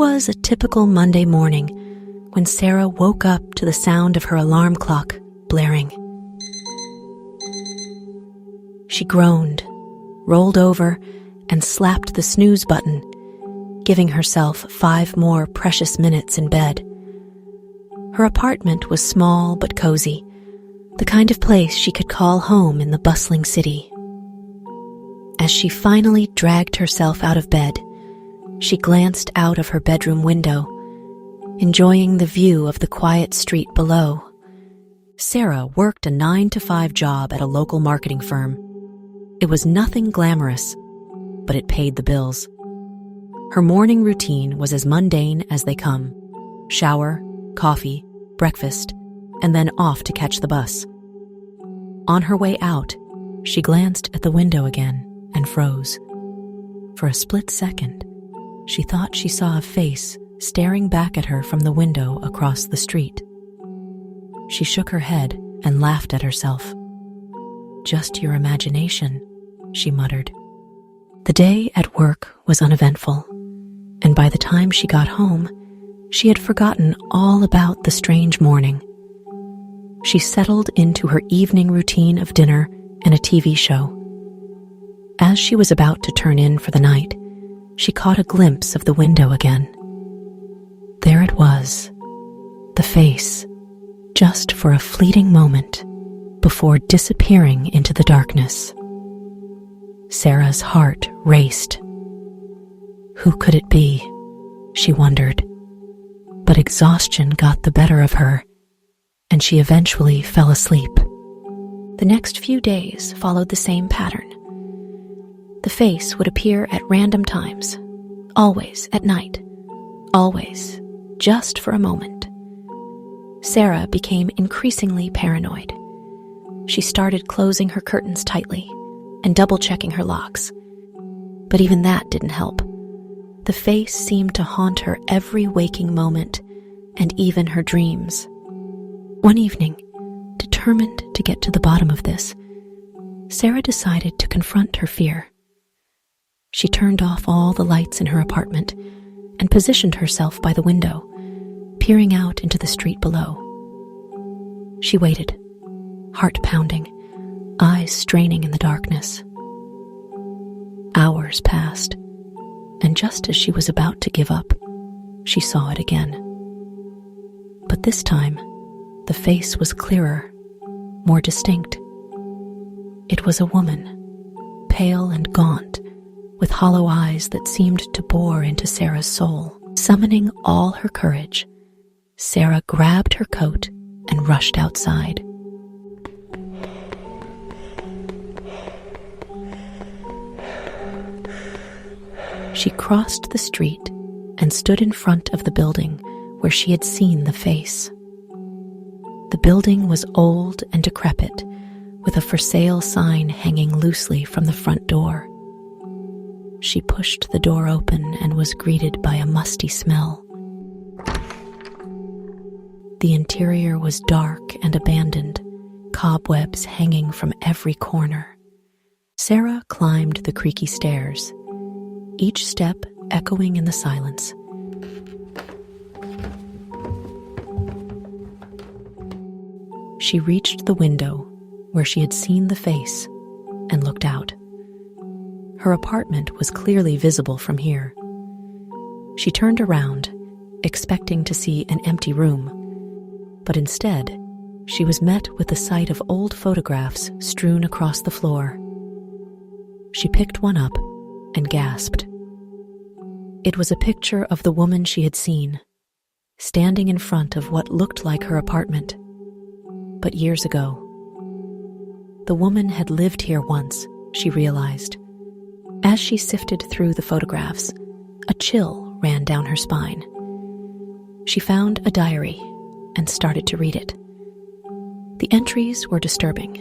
was a typical Monday morning when Sarah woke up to the sound of her alarm clock blaring. She groaned, rolled over, and slapped the snooze button, giving herself 5 more precious minutes in bed. Her apartment was small but cozy, the kind of place she could call home in the bustling city. As she finally dragged herself out of bed, she glanced out of her bedroom window, enjoying the view of the quiet street below. Sarah worked a 9-to-5 job at a local marketing firm. It was nothing glamorous, but it paid the bills. Her morning routine was as mundane as they come: shower, coffee, breakfast, and then off to catch the bus. On her way out, she glanced at the window again and froze. For a split second, she thought she saw a face staring back at her from the window across the street. She shook her head and laughed at herself. "Just your imagination," she muttered. The day at work was uneventful, and by the time she got home, she had forgotten all about the strange morning. She settled into her evening routine of dinner and a TV show. As she was about to turn in for the night, she caught a glimpse of the window again. There it was, the face, just for a fleeting moment, before disappearing into the darkness. Sarah's heart raced. Who could it be? She wondered. But exhaustion got the better of her, and she eventually fell asleep. The next few days followed the same pattern. The face would appear at random times, always at night, always just for a moment. Sarah became increasingly paranoid. She started closing her curtains tightly and double-checking her locks. But even that didn't help. The face seemed to haunt her every waking moment and even her dreams. One evening, determined to get to the bottom of this, Sarah decided to confront her fear. She turned off all the lights in her apartment and positioned herself by the window, peering out into the street below. She waited, heart pounding, eyes straining in the darkness. Hours passed, and just as she was about to give up, she saw it again. But this time, the face was clearer, more distinct. It was a woman, pale and gaunt, with hollow eyes that seemed to bore into Sarah's soul. Summoning all her courage, Sarah grabbed her coat and rushed outside. She crossed the street and stood in front of the building where she had seen the face. The building was old and decrepit, with a for sale sign hanging loosely from the front door. She pushed the door open and was greeted by a musty smell. The interior was dark and abandoned, cobwebs hanging from every corner. Sarah climbed the creaky stairs, each step echoing in the silence. She reached the window where she had seen the face and looked out. Her apartment was clearly visible from here. She turned around, expecting to see an empty room, but instead, she was met with the sight of old photographs strewn across the floor. She picked one up and gasped. It was a picture of the woman she had seen, standing in front of what looked like her apartment, but years ago. The woman had lived here once, she realized. As she sifted through the photographs, a chill ran down her spine. She found a diary and started to read it. The entries were disturbing.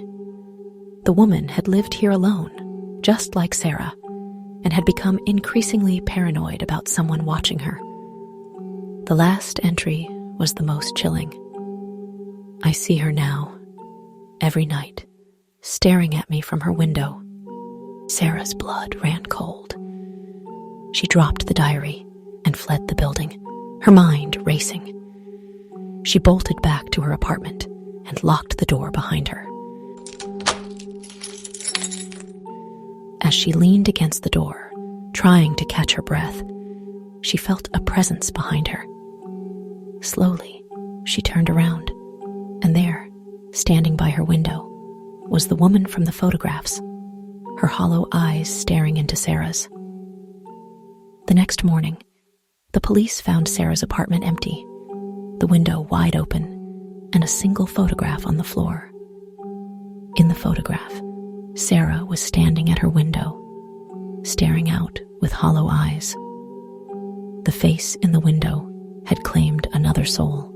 The woman had lived here alone, just like Sarah, and had become increasingly paranoid about someone watching her. The last entry was the most chilling. I see her now, every night, staring at me from her window. Sarah's blood ran cold. She dropped the diary and fled the building, her mind racing. She bolted back to her apartment and locked the door behind her. As she leaned against the door, trying to catch her breath, she felt a presence behind her. Slowly, she turned around, and there, standing by her window, was the woman from the photographs, her hollow eyes staring into Sarah's. The next morning, the police found Sarah's apartment empty, the window wide open, and a single photograph on the floor. In the photograph, Sarah was standing at her window, staring out with hollow eyes. The face in the window had claimed another soul.